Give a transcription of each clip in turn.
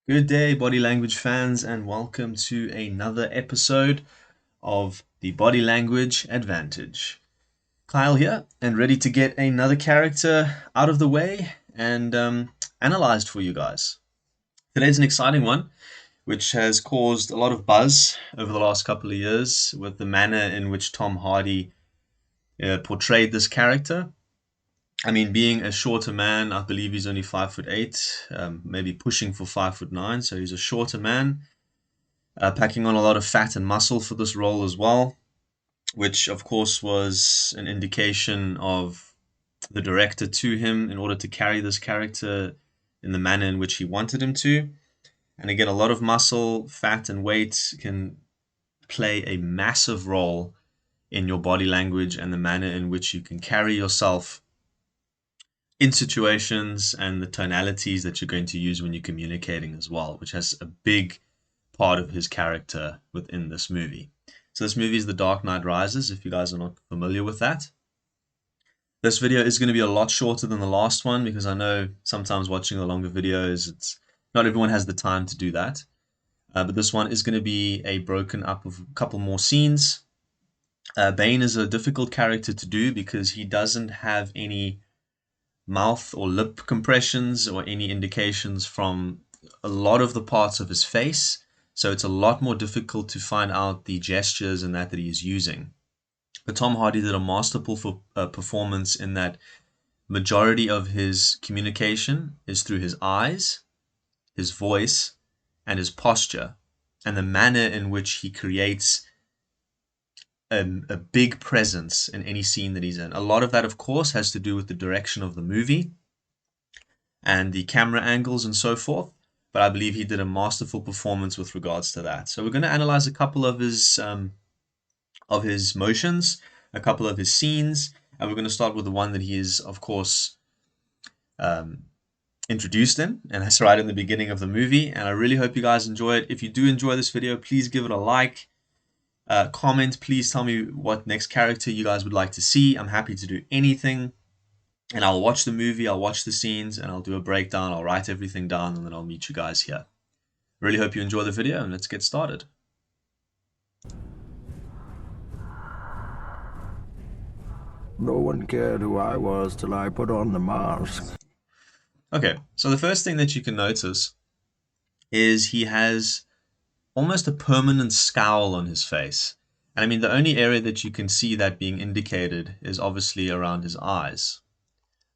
Good day, body language fans, and welcome to another episode of the Body Language Advantage. Kyle here, and ready to get another character out of the way and analyzed for you guys. Today's an exciting one, which has caused a lot of buzz over the last couple of years with the manner in which Tom Hardy portrayed this character. I mean, being a shorter man, I believe he's only 5'8", maybe pushing for 5'9", so he's a shorter man packing on a lot of fat and muscle for this role as well, which of course was an indication of the director to him in order to carry this character in the manner in which he wanted him to. And again, a lot of muscle, fat, and weight can play a massive role in your body language and the manner in which you can carry yourself in situations and the tonalities that you're going to use when you're communicating as well, which has a big part of his character within this movie. So this movie is The Dark Knight Rises, if you guys are not familiar with that. This video is going to be a lot shorter than the last one because I know sometimes watching the longer videos, it's not everyone has the time to do that. But this one is going to be a broken up of a couple more scenes. Bane is a difficult character to do because he doesn't have any mouth or lip compressions or any indications from a lot of the parts of his face. So it's a lot more difficult to find out the gestures and that he is using. But Tom Hardy did a masterful performance in that majority of his communication is through his eyes, his voice, and his posture, and the manner in which he creates a big presence in any scene that he's in. A lot of that, of course, has to do with the direction of the movie and the camera angles and so forth. But I believe he did a masterful performance with regards to that. So we're going to analyze a couple of his motions, a couple of his scenes, and we're going to start with the one that he is, of course, introduced in, and that's right in the beginning of the movie. And I really hope you guys enjoy it. If you do enjoy this video, please give it a like. Comment, please tell me what next character you guys would like to see. I'm happy to do anything. And I'll watch the movie, I'll watch the scenes, and I'll do a breakdown. I'll write everything down, and then I'll meet you guys here. Really hope you enjoy the video, and let's get started. No one cared who I was till I put on the mask. Okay, so the first thing that you can notice is he has almost a permanent scowl on his face. And I mean, the only area that you can see that being indicated is obviously around his eyes.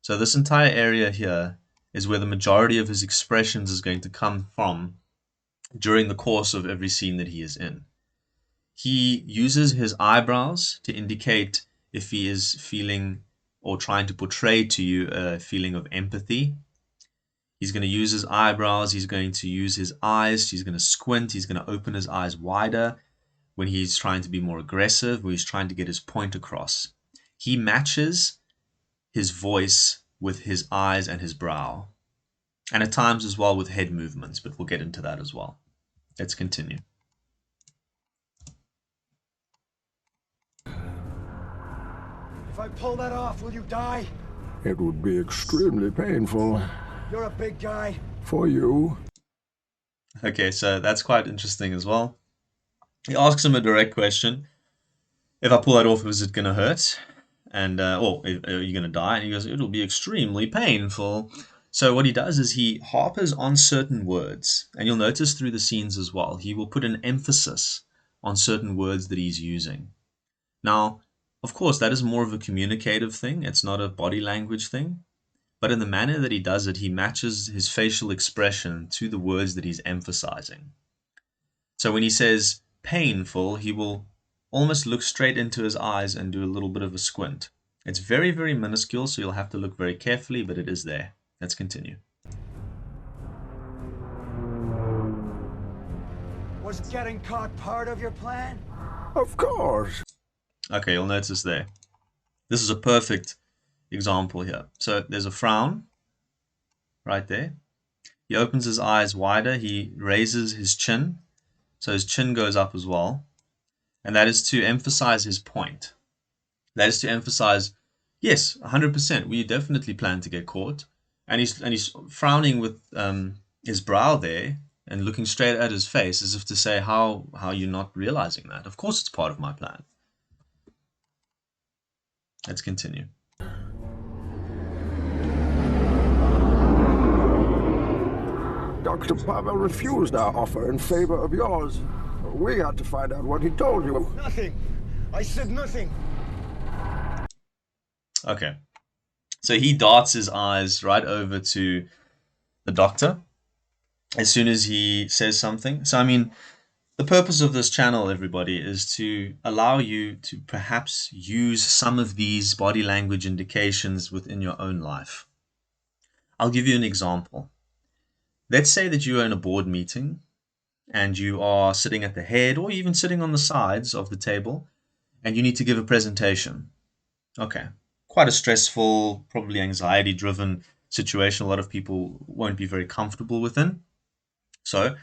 So this entire area here is where the majority of his expressions is going to come from during the course of every scene that he is in. He uses his eyebrows to indicate if he is feeling or trying to portray to you a feeling of empathy. He's going to use his eyebrows. He's going to use his eyes. He's going to squint. He's going to open his eyes wider when he's trying to be more aggressive, when he's trying to get his point across. He matches his voice with his eyes and his brow, and at times as well with head movements, but we'll get into that as well. Let's continue. If I pull that off, will you die? It would be extremely painful. You're a big guy. For you. Okay, so that's quite interesting as well. He asks him a direct question. If I pull that off, is it going to hurt? And, are you going to die? And he goes, it'll be extremely painful. So what he does is he harpers on certain words. And you'll notice through the scenes as well, he will put an emphasis on certain words that he's using. Now, of course, that is more of a communicative thing. It's not a body language thing. But in the manner that he does it, he matches his facial expression to the words that he's emphasizing. So when he says painful, he will almost look straight into his eyes and do a little bit of a squint. It's very, very minuscule, so you'll have to look very carefully, but it is there. Let's continue. Was getting caught part of your plan? Of course. Okay, you'll notice there. This is a perfect example here. So there's a frown right there. He opens his eyes wider. He raises his chin. So his chin goes up as well. And that is to emphasize his point. That is to emphasize, yes, 100%, we definitely plan to get caught. And he's frowning with his brow there and looking straight at his face as if to say, how you're not realizing that. Of course it's part of my plan. Let's continue. Dr. Pavel refused our offer in favor of yours. We had to find out what he told you. Nothing. I said nothing. Okay. So he darts his eyes right over to the doctor as soon as he says something. So, I mean, the purpose of this channel, everybody, is to allow you to perhaps use some of these body language indications within your own life. I'll give you an example. Let's say that you are in a board meeting and you are sitting at the head or even sitting on the sides of the table and you need to give a presentation. Okay. Quite a stressful, probably anxiety-driven situation a lot of people won't be very comfortable within. So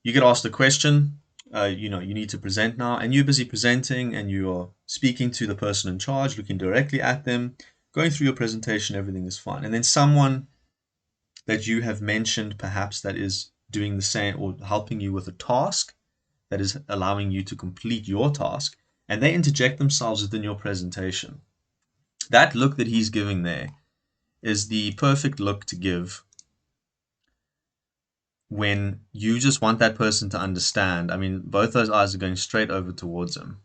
you get asked a question, you need to present now, and you're busy presenting and you are speaking to the person in charge, looking directly at them, going through your presentation, everything is fine. And then someone that you have mentioned perhaps that is doing the same or helping you with a task that is allowing you to complete your task, and they interject themselves within your presentation. That look that he's giving there is the perfect look to give when you just want that person to understand. I mean, both those eyes are going straight over towards him.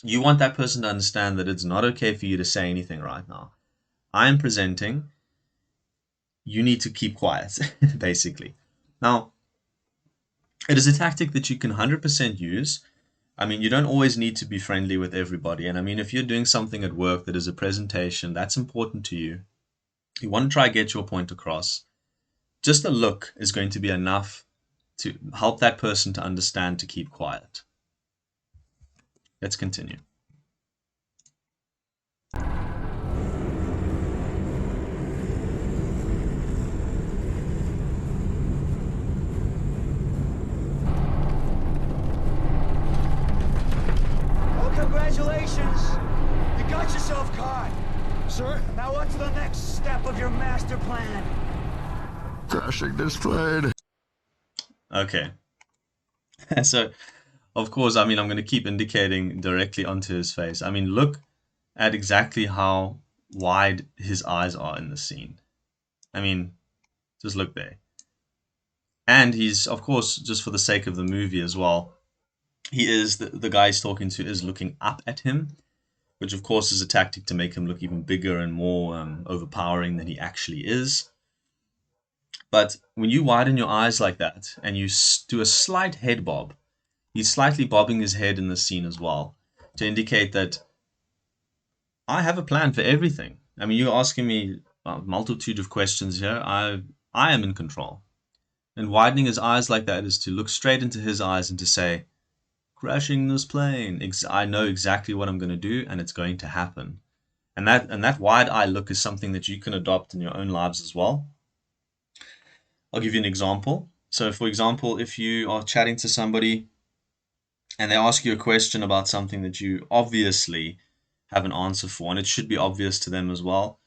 You want that person to understand that it's not okay for you to say anything right now. I am presenting. You need to keep quiet, basically. Now, it is a tactic that you can 100% use. I mean, you don't always need to be friendly with everybody. And I mean, if you're doing something at work that is a presentation, that's important to you. You want to try get your point across. Just a look is going to be enough to help that person to understand to keep quiet. Let's continue. Oh, congratulations. You got yourself caught. Sir, now what's the next step of your master plan? Crashing this plane. Okay. So, of course, I mean, I'm going to keep indicating directly onto his face. I mean, look at exactly how wide his eyes are in the scene. I mean, just look there. And he's, of course, just for the sake of the movie as well, he is, the guy he's talking to is looking up at him, which of course is a tactic to make him look even bigger and more overpowering than he actually is. But when you widen your eyes like that and you do a slight head bob, he's slightly bobbing his head in the scene as well to indicate that I have a plan for everything. I mean, you're asking me a multitude of questions here. I am in control. And widening his eyes like that is to look straight into his eyes and to say, crashing this plane. I know exactly what I'm going to do, and it's going to happen. And that wide eye look is something that you can adopt in your own lives as well. I'll give you an example. So, for example, if you are chatting to somebody and they ask you a question about something that you obviously have an answer for, and it should be obvious to them as well,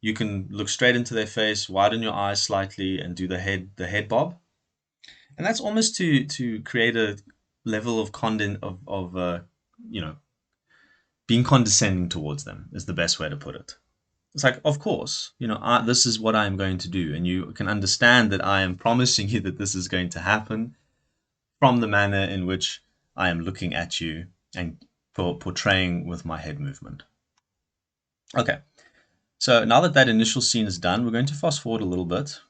you can look straight into their face, widen your eyes slightly, and do the head bob. And that's almost to create a level of being condescending towards them is the best way to put it. It's like, of course, this is what I am going to do, and you can understand that I am promising you that this is going to happen from the manner in which I am looking at you and portraying with my head movement. Okay, so now that initial scene is done, we're going to fast forward a little bit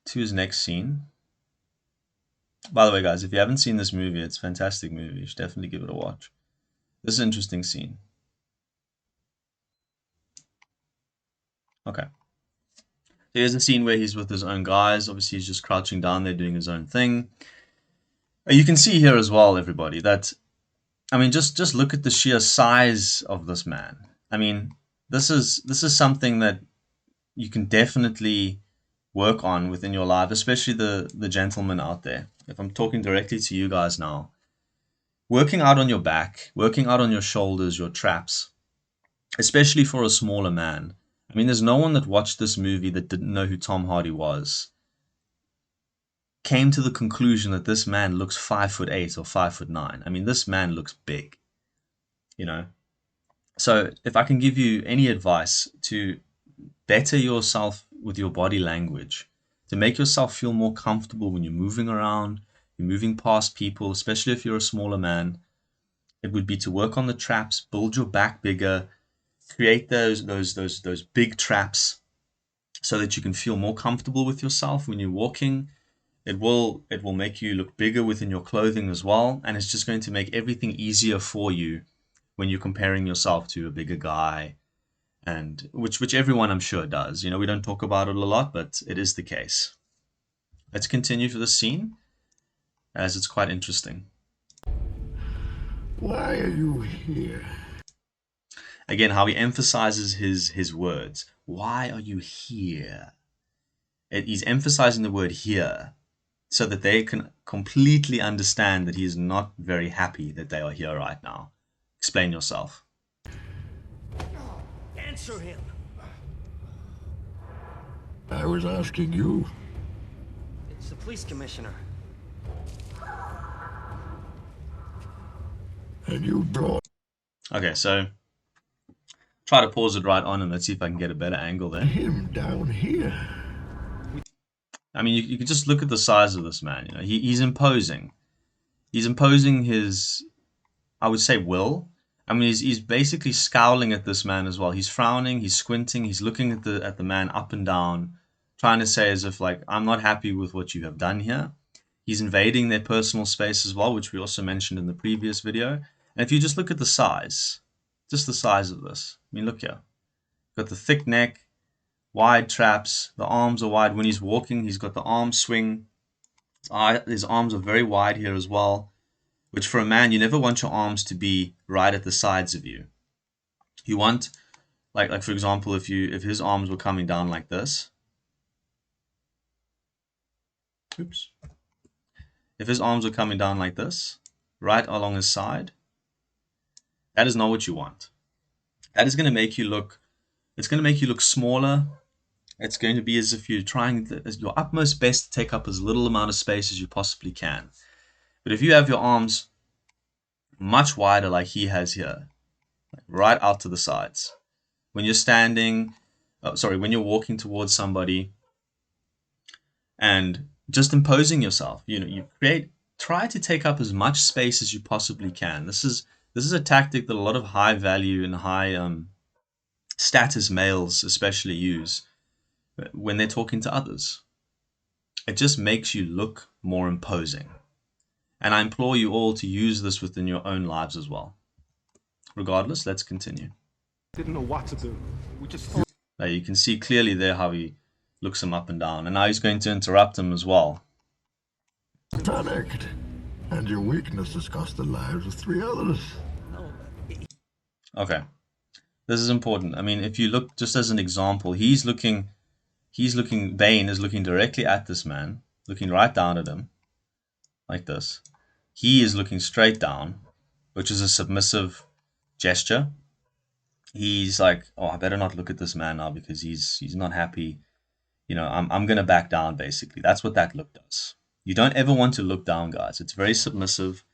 to his next scene. By the way, guys, if you haven't seen this movie, it's a fantastic movie. You should definitely give it a watch. This is an interesting scene. Okay. Here's a scene where he's with his own guys. Obviously, he's just crouching down there doing his own thing. You can see here as well, everybody, that, I mean, just look at the sheer size of this man. I mean, this is something that you can definitely work on within your life, especially the gentlemen out there. If I'm talking directly to you guys now, working out on your back, working out on your shoulders, your traps, especially for a smaller man. I mean, there's no one that watched this movie that didn't know who Tom Hardy was. came to the conclusion that this man looks 5'8" or 5'9". I mean, this man looks big, you know. So if I can give you any advice to better yourself with your body language, to make yourself feel more comfortable when you're moving around, you're moving past people, especially if you're a smaller man, it would be to work on the traps, build your back bigger, create those big traps so that you can feel more comfortable with yourself when you're walking. It will make you look bigger within your clothing as well, and it's just going to make everything easier for you when you're comparing yourself to a bigger guy, and which everyone I'm sure does. We don't talk about it a lot, but it is the case. Let's continue for the scene, as it's quite interesting. Why are you here? Again, how he emphasizes his words. Why are you here? He's emphasizing the word here so that they can completely understand that he is not very happy that they are here right now. Explain yourself. Answer him. I was asking you. It's the police commissioner. And you brought Okay, so try to pause it right on and let's see if I can get a better angle there. him down here. I mean, you can just look at the size of this man. He's imposing. He's imposing his, I would say, will. I mean, he's basically scowling at this man as well. He's frowning, he's squinting, he's looking at the man up and down, trying to say as if, like, I'm not happy with what you have done here. He's invading their personal space as well, which we also mentioned in the previous video. And if you just look at the size, just the size of this. I mean, look here. Got the thick neck, wide traps, the arms are wide. When he's walking, he's got the arm swing. His arms are very wide here as well, which for a man, you never want your arms to be right at the sides of you. You want, like for example, if his arms were coming down like this. Oops. If his arms were coming down like this, right along his side, that is not what you want. That is going to make you look, it's going to make you look smaller. It's going to be as if you're trying your utmost best to take up as little amount of space as you possibly can. But if you have your arms much wider like he has here, right out to the sides, when you're standing, when you're walking towards somebody and just imposing yourself, you try to take up as much space as you possibly can. This is a tactic that a lot of high value and high status males especially use when they're talking to others. It just makes you look more imposing. And I implore you all to use this within your own lives as well. Regardless, let's continue. Didn't know what to do. We just thought. Now you can see clearly there how he looks him up and down. And now he's going to interrupt him as well. Panicked. And your weakness has cost the lives of 3 others. Okay. This is important. I mean, if you look, just as an example, Bane is looking directly at this man, looking right down at him, like this. He is looking straight down, which is a submissive gesture. He's like, oh, I better not look at this man now because he's not happy. I'm going to back down, basically. That's what that look does. You don't ever want to look down, guys. It's very submissive.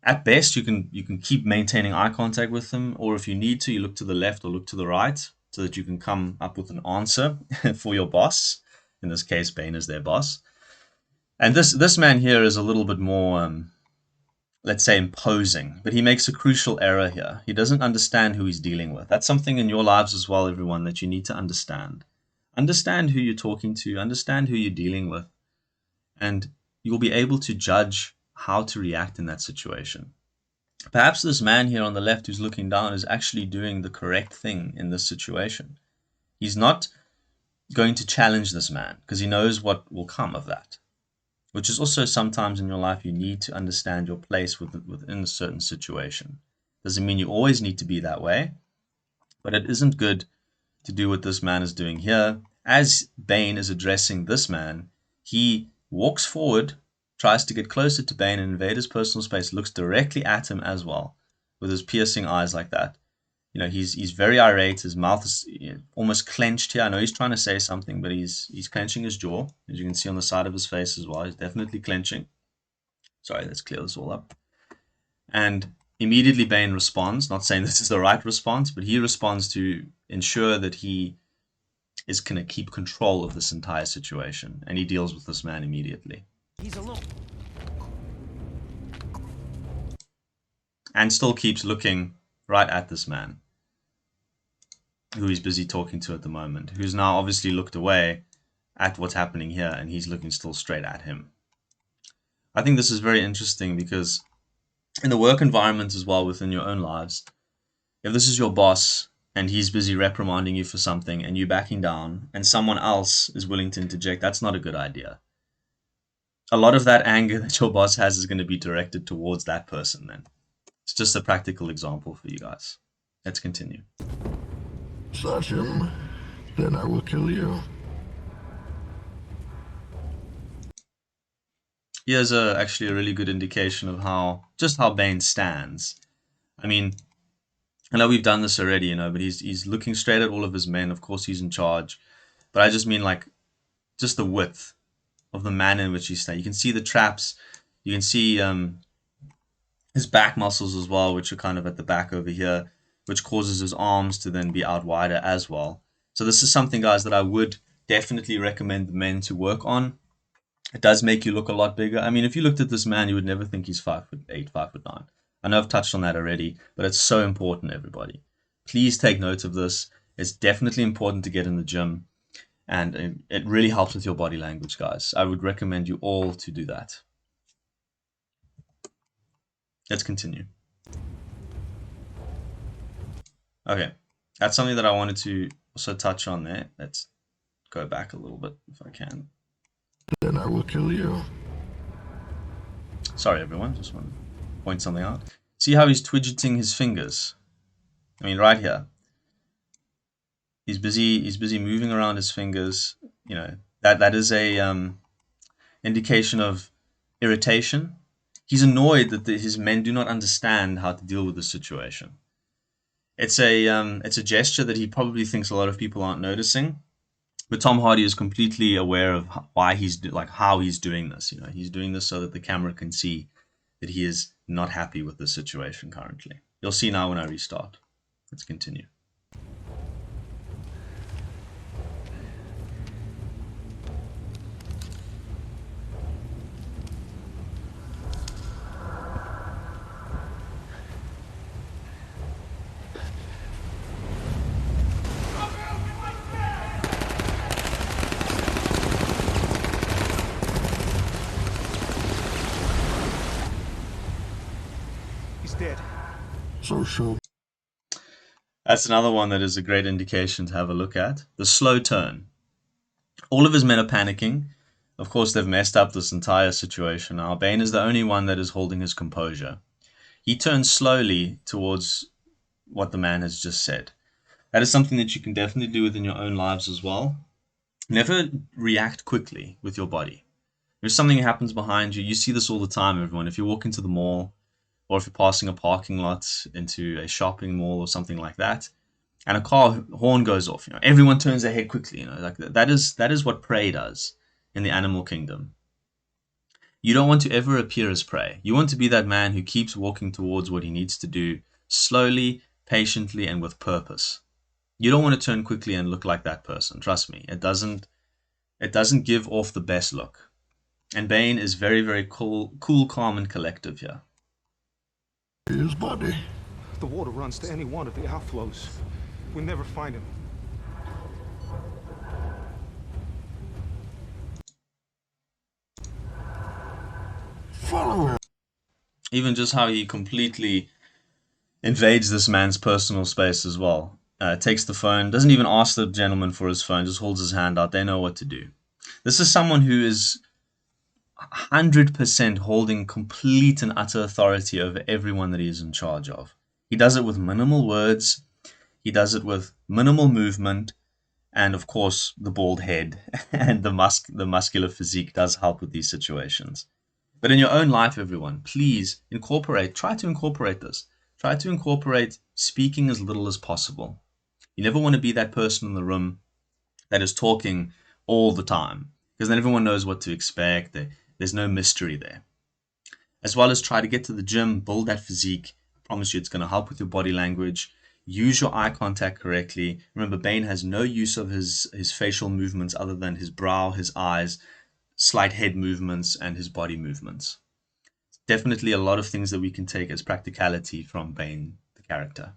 At best, you can keep maintaining eye contact with them, or if you need to, you look to the left or look to the right so that you can come up with an answer for your boss. In this case, Bane is their boss. And this man here is a little bit more, let's say, imposing, but he makes a crucial error here. He doesn't understand who he's dealing with. That's something in your lives as well, everyone, that you need to understand. Understand who you're talking to, understand who you're dealing with, and you'll be able to judge how to react in that situation. Perhaps this man here on the left who's looking down is actually doing the correct thing in this situation. He's not going to challenge this man because he knows what will come of that, which is also sometimes in your life you need to understand your place within a certain situation. Doesn't mean you always need to be that way, but it isn't good to do what this man is doing here. As Bane is addressing this man, he walks forward, tries to get closer to Bane and invade his personal space, looks directly at him as well, with his piercing eyes like that. He's very irate. His mouth is almost clenched here. I know he's trying to say something, but he's clenching his jaw, as you can see on the side of his face as well. He's definitely clenching. Sorry, let's clear this all up. And immediately Bane responds, not saying this is the right response, but he responds to ensure that he is going to keep control of this entire situation, and he deals with this man immediately. He's alone. And still keeps looking right at this man, who he's busy talking to at the moment, who's now obviously looked away at what's happening here, and he's looking still straight at him. I think this is very interesting because in the work environment as well, within your own lives, if this is your boss and he's busy reprimanding you for something and you backing down and someone else is willing to interject, that's not a good idea. A lot of that anger that your boss has is going to be directed towards that person then. It's just a practical example for you guys. Let's continue. Search him, then I will kill you. Here's actually a really good indication of how Bane stands. I mean, I know we've done this already, but he's looking straight at all of his men. Of course, he's in charge. But I just mean just the width of the manner in which he's standing. You can see the traps. You can see his back muscles as well, which are kind of at the back over here, which causes his arms to then be out wider as well. So this is something, guys, that I would definitely recommend the men to work on. It does make you look a lot bigger. I mean, if you looked at this man, you would never think he's 5'8", 5'9". I know I've touched on that already, but it's so important, everybody. Please take note of this. It's definitely important to get in the gym, and it really helps with your body language, guys. I would recommend you all to do that. Let's continue. Okay, that's something that I wanted to also touch on there. Let's go back a little bit if I can. Then I will kill you. Sorry, everyone. Just want to point something out. See how he's twidgeting his fingers? I mean, right here. He's busy moving around his fingers. That is a indication of irritation. He's annoyed that his men do not understand how to deal with the situation. It's a gesture that he probably thinks a lot of people aren't noticing. But Tom Hardy is completely aware of why how he's doing this. He's doing this so that the camera can see that he is not happy with the situation currently. You'll see now when I restart. Let's continue. Dead. So sure. That's another one that is a great indication to have a look at. The slow turn. All of his men are panicking. Of course, they've messed up this entire situation now. Bane is the only one that is holding his composure. He turns slowly towards what the man has just said. That is something that you can definitely do within your own lives as well. Never react quickly with your body. If something happens behind you, you see this all the time, everyone. If you walk into the mall, or if you're passing a parking lot into a shopping mall or something like that, and a car horn goes off, everyone turns their head quickly. That is what prey does in the animal kingdom. You don't want to ever appear as prey. You want to be that man who keeps walking towards what he needs to do, slowly, patiently, and with purpose. You don't want to turn quickly and look like that person. Trust me, it doesn't give off the best look. And Bane is very, very cool, calm, and collective here. His body. The water runs to any one of the outflows. We'll never find him. Follow him. Even just how he completely invades this man's personal space as well. Takes the phone, doesn't even ask the gentleman for his phone, just holds his hand out. They know what to do. This is someone who is 100% holding complete and utter authority over everyone that he is in charge of. He does it with minimal words. He does it with minimal movement. And of course, the bald head and the muscular physique does help with these situations. But in your own life, everyone, please try to incorporate this. try to incorporate speaking as little as possible. You never want to be that person in the room that is talking all the time, because then everyone knows what to expect. There's no mystery there. As well as try to get to the gym, build that physique. I promise you it's going to help with your body language. Use your eye contact correctly. Remember, Bane has no use of his facial movements other than his brow, his eyes, slight head movements, and his body movements. Definitely a lot of things that we can take as practicality from Bane, the character.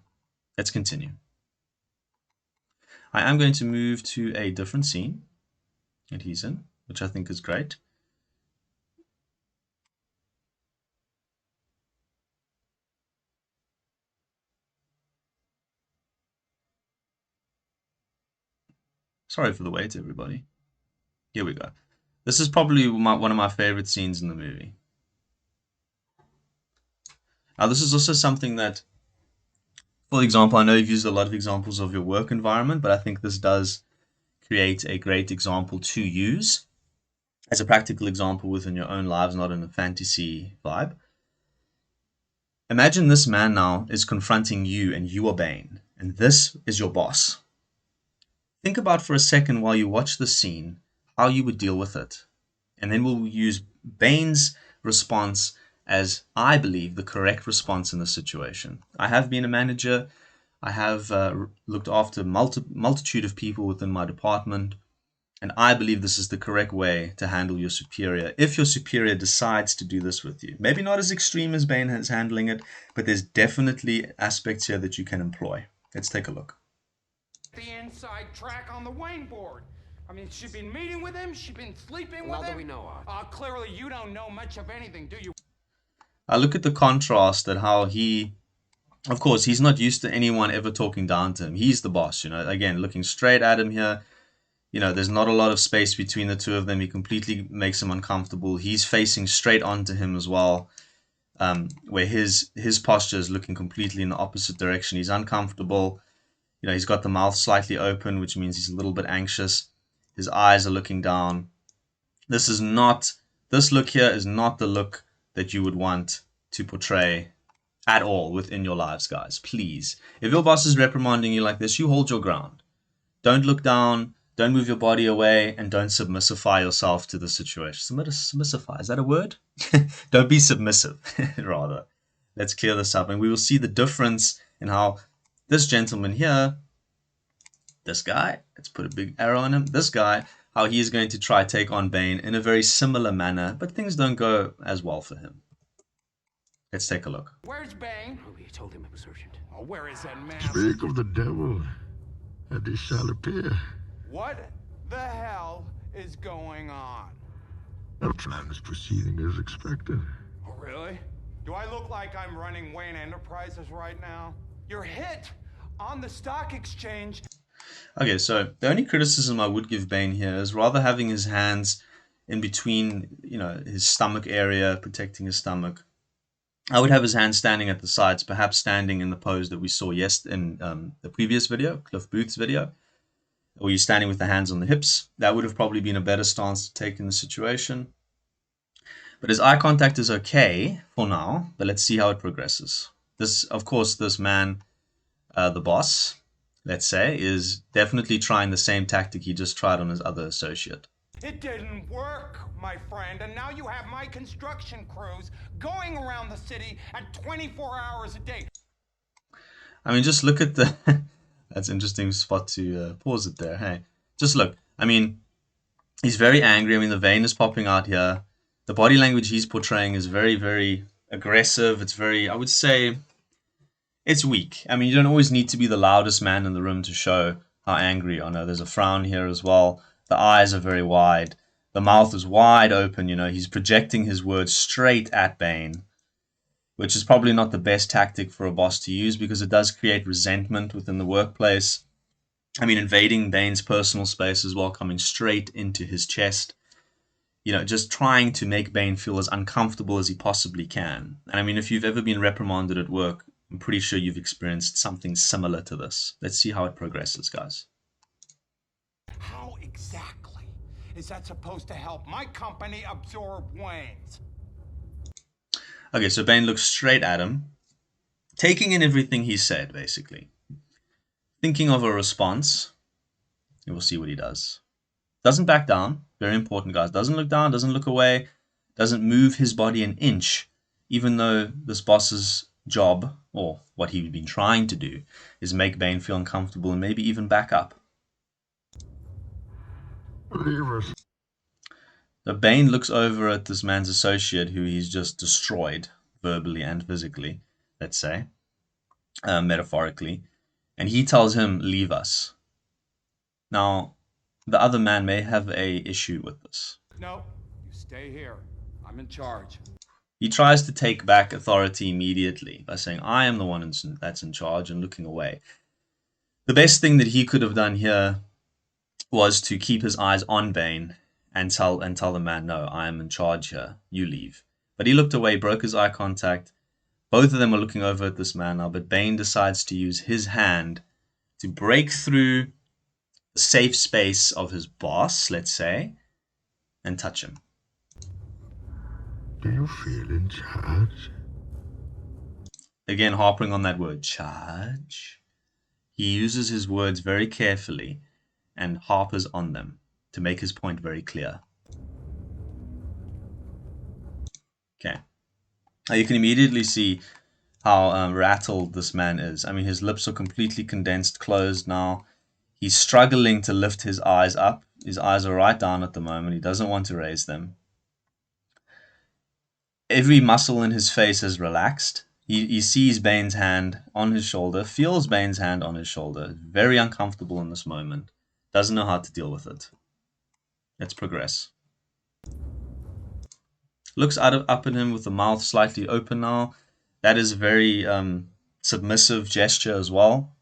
Let's continue. I am going to move to a different scene that he's in, which I think is great. Sorry for the wait, everybody. Here we go. This is probably one of my favorite scenes in the movie. Now, this is also something that, for example, I know you've used a lot of examples of your work environment, but I think this does create a great example to use as a practical example within your own lives, not in a fantasy vibe. Imagine this man now is confronting you and you are Bane, and this is your boss. Think about for a second while you watch the scene how you would deal with it. And then we'll use Bane's response as, I believe, the correct response in the situation. I have been a manager. I have looked after multitude of people within my department. And I believe this is the correct way to handle your superior, if your superior decides to do this with you. Maybe not as extreme as Bane is handling it, but there's definitely aspects here that you can employ. Let's take a look. The inside track on the Wayne board. I mean, she's been meeting with him, she's been sleeping with him. That we know of. Clearly you don't know much of anything, do you? I look at the contrast at how he, of course, he's not used to anyone ever talking down to him. He's the boss, again, looking straight at him here. There's not a lot of space between the two of them. He completely makes him uncomfortable. He's facing straight onto him as well, where his posture is looking completely in the opposite direction. He's uncomfortable. He's got the mouth slightly open, which means he's a little bit anxious. His eyes are looking down. This look here is not the look that you would want to portray at all within your lives, guys. Please. If your boss is reprimanding you like this, you hold your ground. Don't look down. Don't move your body away, and don't submissify yourself to the situation. Submissify, is that a word? Don't be submissive, rather. Let's clear this up, and we will see the difference in how this gentleman here, this guy, let's put a big arrow on him, this guy, how he is going to try take on Bane in a very similar manner, but things don't go as well for him. Let's take a look. Where's Bane? Oh, you told him it was urgent. Oh, where is that man? Speak of the devil, and he shall appear. What the hell is going on? The plan is proceeding as expected. Oh, really? Do I look like I'm running Wayne Enterprises right now? You're hit on the stock exchange. Okay, so the only criticism I would give Bane here is rather having his hands in between, his stomach area, protecting his stomach. I would have his hands standing at the sides, perhaps standing in the pose that we saw in the previous video, Cliff Booth's video, where you're standing with the hands on the hips. That would have probably been a better stance to take in the situation. But his eye contact is okay for now, but let's see how it progresses. This man, the boss, let's say, is definitely trying the same tactic he just tried on his other associate. It didn't work, my friend, and now you have my construction crews going around the city at 24 hours a day. I mean, just look at the... That's an interesting spot to pause it there. Hey, just look. I mean, he's very angry. I mean, the vein is popping out here. The body language he's portraying is very, very aggressive. It's very, I would say, it's weak. I mean, you don't always need to be the loudest man in the room to show how angry you are. No, there's a frown here as well. The eyes are very wide. The mouth is wide open. He's projecting his words straight at Bane, which is probably not the best tactic for a boss to use because it does create resentment within the workplace. I mean, invading Bane's personal space as well, coming straight into his chest. Just trying to make Bane feel as uncomfortable as he possibly can. And I mean, if you've ever been reprimanded at work, I'm pretty sure you've experienced something similar to this. Let's see how it progresses, guys. How exactly is that supposed to help my company absorb Wayne's? Okay, so Bane looks straight at him. taking in everything he said, basically. Thinking of a response, and we'll see what he does. Doesn't back down. Very important, guys. Doesn't look down, doesn't look away, doesn't move his body an inch, even though this boss's job, or what he'd been trying to do, is make Bane feel uncomfortable and maybe even back up. The Bane looks over at this man's associate who he's just destroyed, verbally and physically, let's say, metaphorically, and he tells him, leave us. Now, the other man may have a issue with this. No, you stay here. I'm in charge. He tries to take back authority immediately by saying, I am the one that's in charge, and looking away. The best thing that he could have done here was to keep his eyes on Bane and tell the man, no, I am in charge here. You leave. But he looked away, broke his eye contact. Both of them are looking over at this man now, but Bane decides to use his hand to break through the safe space of his boss, let's say, and touch him. Do you feel in charge? Again, harping on that word, charge. He uses his words very carefully and harpers on them to make his point very clear. Okay. Now you can immediately see how rattled this man is. I mean, his lips are completely condensed, closed now. He's struggling to lift his eyes up. His eyes are right down at the moment. He doesn't want to raise them. Every muscle in his face is relaxed. He sees Bane's hand on his shoulder, feels Bane's hand on his shoulder. Very uncomfortable in this moment. Doesn't know how to deal with it. Let's progress. Looks up at him with the mouth slightly open now. That is a very submissive gesture as well.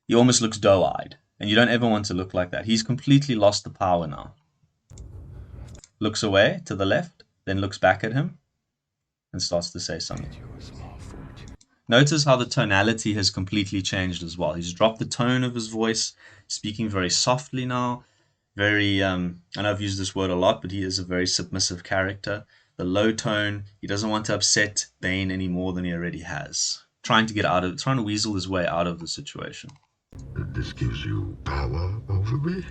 He almost looks doe-eyed, and you don't ever want to look like that. He's completely lost the power now. Looks away to the left, then looks back at him and starts to say something. Notice how the tonality has completely changed as well. He's dropped the tone of his voice, speaking very softly now. Very, I know I've used this word a lot, but he is a very submissive character. The low tone, he doesn't want to upset Bane any more than he already has. Trying to weasel his way out of the situation. This gives you power over me?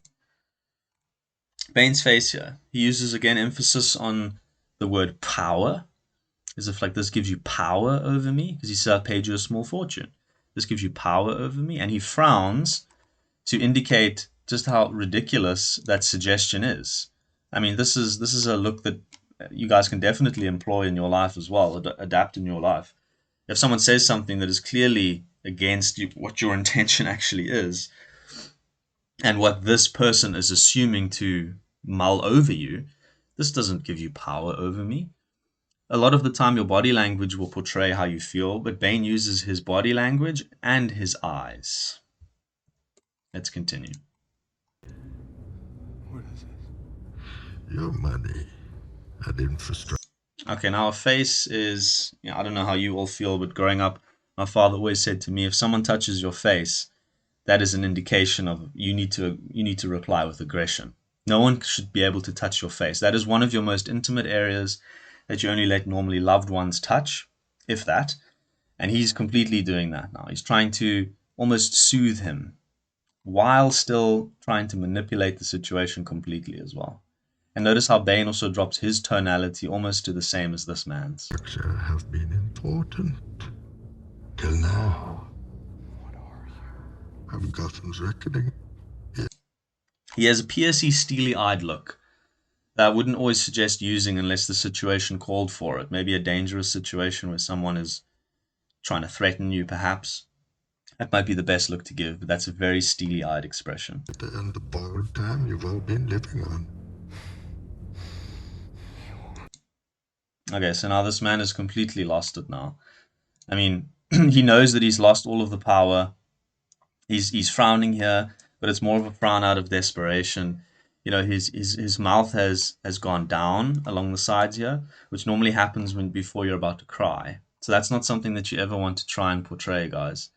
Bane's face here. He uses again emphasis on the word power. As if like this gives you power over me. Because he said I paid you a small fortune. This gives you power over me. And he frowns to indicate just how ridiculous that suggestion is. I mean, this is a look that you guys can definitely employ in your life as well, adapt in your life. If someone says something that is clearly against what your intention actually is, and what this person is assuming to mull over you, this doesn't give you power over me. A lot of the time your body language will portray how you feel, but Bane uses his body language and his eyes. Let's continue. What is it? Your money and infrastructure. Okay, now a face is, I don't know how you all feel, but growing up, my father always said to me, if someone touches your face, that is an indication of you need to reply with aggression. No one should be able to touch your face. That is one of your most intimate areas that you only let normally loved ones touch, if that. And he's completely doing that now. He's trying to almost soothe him while still trying to manipulate the situation completely as well. And notice how Bane also drops his tonality almost to the same as this man's. Have been important till now. What are you? I've Gotham's reckoning. He has a piercy, steely-eyed look that I wouldn't always suggest using unless the situation called for it. Maybe a dangerous situation where someone is trying to threaten you, perhaps. That might be the best look to give, but that's a very steely-eyed expression. And the borrowed time you've all been living on. Okay, so now this man has completely lost it now. I mean, he knows that he's lost all of the power. He's frowning here, but it's more of a frown out of desperation. His mouth has gone down along the sides here, which normally happens before you're about to cry. So that's not something that you ever want to try and portray, guys.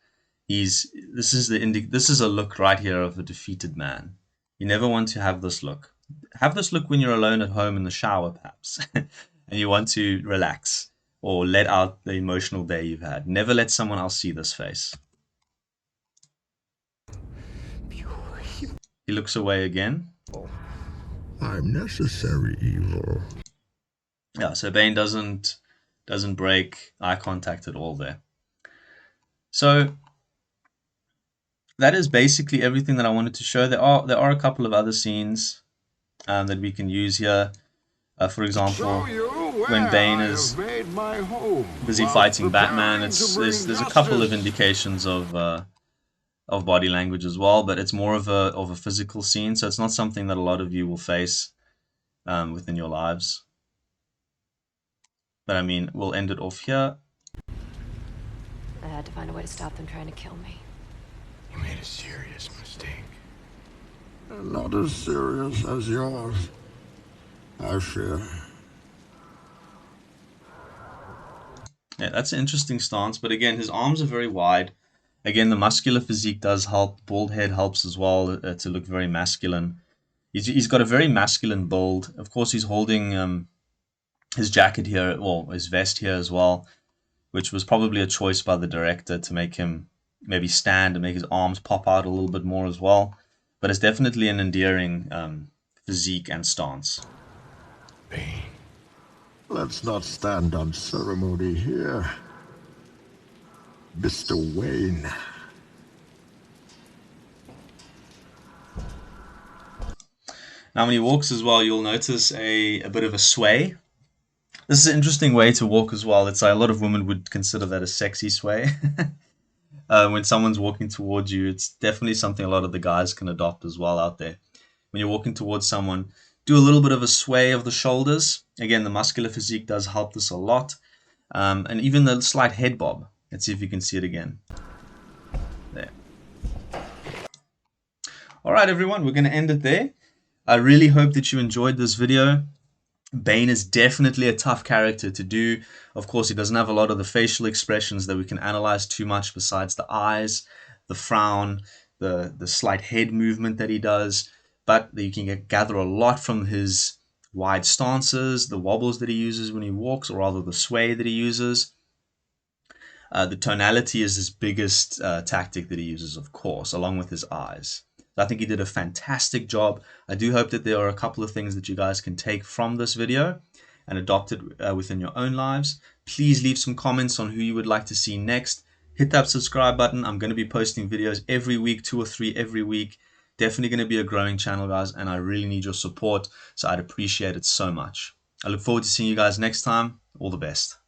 This is a look right here of a defeated man. You never want to have this look. Have this look when you're alone at home in the shower, perhaps, and you want to relax, or let out the emotional day you've had. Never let someone else see this face. He looks away again. I'm necessary evil. Yeah, so Bane doesn't break eye contact at all there. So that is basically everything that I wanted to show. There are a couple of other scenes that we can use here. For example, when Bane is busy fighting Batman, there's a couple of indications of body language as well, but it's more of a physical scene, so it's not something that a lot of you will face within your lives. But I mean, we'll end it off here. I had to find a way to stop them trying to kill me. You made a serious mistake. Not as serious as yours, I fear. Yeah, that's an interesting stance, but again, his arms are very wide. Again, the muscular physique does help. Bald head helps as well to look very masculine. He's got a very masculine build. Of course, he's holding his jacket here, well, his vest here as well, which was probably a choice by the director to make him maybe stand and make his arms pop out a little bit more as well. But it's definitely an endearing physique and stance. Bane. Let's not stand on ceremony here, Mr. Wayne. Now when he walks as well, you'll notice a bit of a sway. This is an interesting way to walk as well. It's like a lot of women would consider that a sexy sway. When someone's walking towards you, it's definitely something a lot of the guys can adopt as well out there. When you're walking towards someone, do a little bit of a sway of the shoulders. Again, the muscular physique does help this a lot. And even the slight head bob. Let's see if you can see it again. There. Alright everyone, we're going to end it there. I really hope that you enjoyed this video. Bane is definitely a tough character to do. Of course, he doesn't have a lot of the facial expressions that we can analyze too much besides the eyes, the frown, the slight head movement that he does. But you can gather a lot from his wide stances, the wobbles that he uses when he walks, or rather the sway that he uses. The tonality is his biggest tactic that he uses, of course, along with his eyes. I think he did a fantastic job. I do hope that there are a couple of things that you guys can take from this video and adopt it within your own lives. Please leave some comments on who you would like to see next. Hit that subscribe button. I'm going to be posting videos every week, 2 or 3 every week. Definitely going to be a growing channel, guys, and I really need your support, so I'd appreciate it so much. I look forward to seeing you guys next time. All the best.